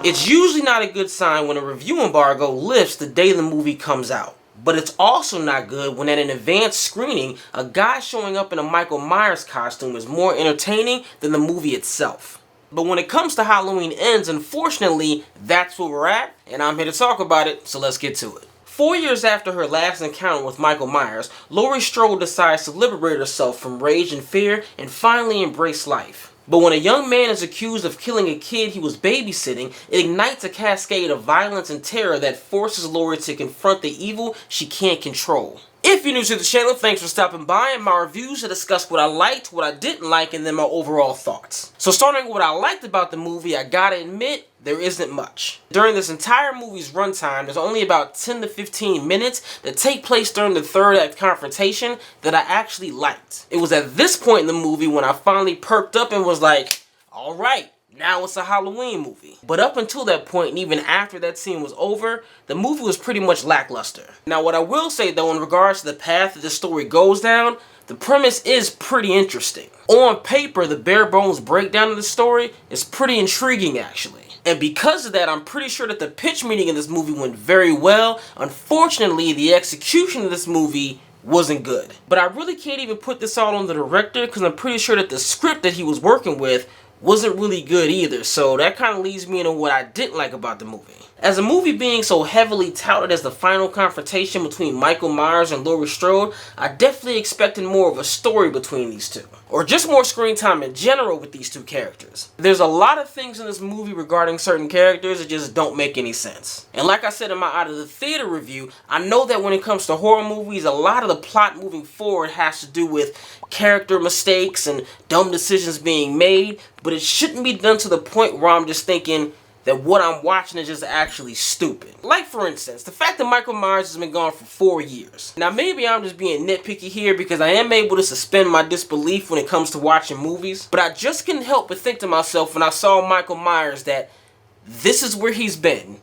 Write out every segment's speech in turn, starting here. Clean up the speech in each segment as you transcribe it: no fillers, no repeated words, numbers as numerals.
It's usually not a good sign when a review embargo lifts the day the movie comes out. But it's also not good when at an advanced screening, a guy showing up in a Michael Myers costume is more entertaining than the movie itself. But when it comes to Halloween Ends, unfortunately, that's where we're at, and I'm here to talk about it, so let's get to it. 4 years after her last encounter with Michael Myers, Laurie Strode decides to liberate herself from rage and fear and finally embrace life. But when a young man is accused of killing a kid he was babysitting, it ignites a cascade of violence and terror that forces Laurie to confront the evil she can't control. If you're new to the channel, thanks for stopping by. In my reviews, I discuss what I liked, what I didn't like, and then my overall thoughts. So starting with what I liked about the movie, I gotta admit, there isn't much. During this entire movie's runtime, there's only about 10 to 15 minutes that take place during the third act confrontation that I actually liked. It was at this point in the movie when I finally perked up and was like, alright, now it's a Halloween movie. But up until that point, and even after that scene was over, the movie was pretty much lackluster. Now what I will say though, in regards to the path that the story goes down, the premise is pretty interesting. On paper, the bare bones breakdown of the story is pretty intriguing actually. And because of that, I'm pretty sure that the pitch meeting in this movie went very well. Unfortunately, the execution of this movie wasn't good. But I really can't even put this all on the director because I'm pretty sure that the script that he was working with wasn't really good either, so that kind of leads me into what I didn't like about the movie. As a movie being so heavily touted as the final confrontation between Michael Myers and Laurie Strode, I definitely expected more of a story between these two, or just more screen time in general with these two characters. There's a lot of things in this movie regarding certain characters that just don't make any sense. And like I said in my Out of the Theater review, I know that when it comes to horror movies, a lot of the plot moving forward has to do with character mistakes and dumb decisions being made, but it shouldn't be done to the point where I'm just thinking that what I'm watching is just actually stupid. Like for instance, the fact that Michael Myers has been gone for 4 years. Now maybe I'm just being nitpicky here because I am able to suspend my disbelief when it comes to watching movies, but I just couldn't help but think to myself when I saw Michael Myers that this is where he's been,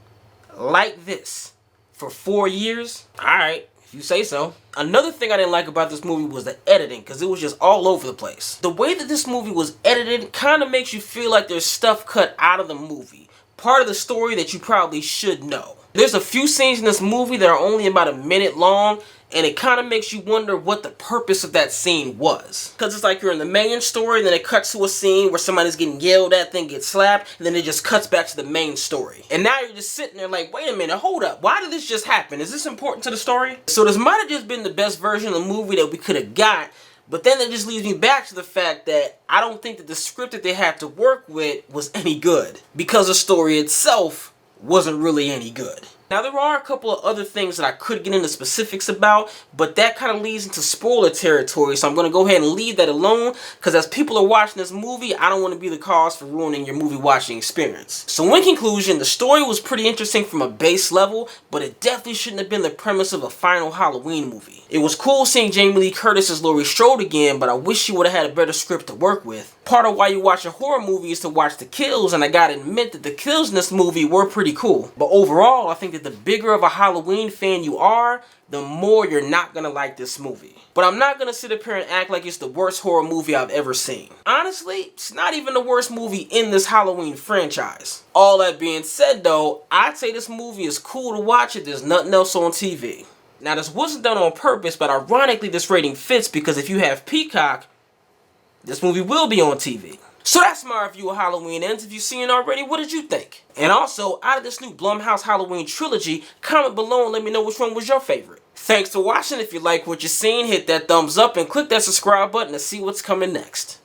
like this, for 4 years? Alright, if you say so. Another thing I didn't like about this movie was the editing, because it was just all over the place. The way that this movie was edited kind of makes you feel like there's stuff cut out of the movie. Part of the story that you probably should know. There's a few scenes in this movie that are only about a minute long, and it kind of makes you wonder what the purpose of that scene was. Because it's like you're in the main story, and then it cuts to a scene where somebody's getting yelled at, then gets slapped, and then it just cuts back to the main story. And now you're just sitting there like, wait a minute, hold up, why did this just happen? Is this important to the story? So this might have just been the best version of the movie that we could have got, but then that just leads me back to the fact that I don't think that the script that they had to work with was any good, because the story itself wasn't really any good. Now there are a couple of other things that I could get into specifics about, but that kind of leads into spoiler territory, so I'm going to go ahead and leave that alone, because as people are watching this movie, I don't want to be the cause for ruining your movie watching experience. So in conclusion, the story was pretty interesting from a base level, but it definitely shouldn't have been the premise of a final Halloween movie. It was cool seeing Jamie Lee Curtis as Laurie Strode again, but I wish she would have had a better script to work with. Part of why you watch a horror movie is to watch the kills, and I gotta admit that the kills in this movie were pretty cool. But overall, I think that the bigger of a Halloween fan you are, the more you're not gonna like this movie. But I'm not gonna sit up here and act like it's the worst horror movie I've ever seen. Honestly, it's not even the worst movie in this Halloween franchise. All that being said though, I'd say this movie is cool to watch if there's nothing else on TV. Now this wasn't done on purpose, but ironically this rating fits because if you have Peacock, this movie will be on TV. So that's my review of Halloween Ends. If you've seen it already, what did you think? And also, out of this new Blumhouse Halloween trilogy, comment below and let me know which one was your favorite. Thanks for watching. If you like what you're seeing, hit that thumbs up and click that subscribe button to see what's coming next.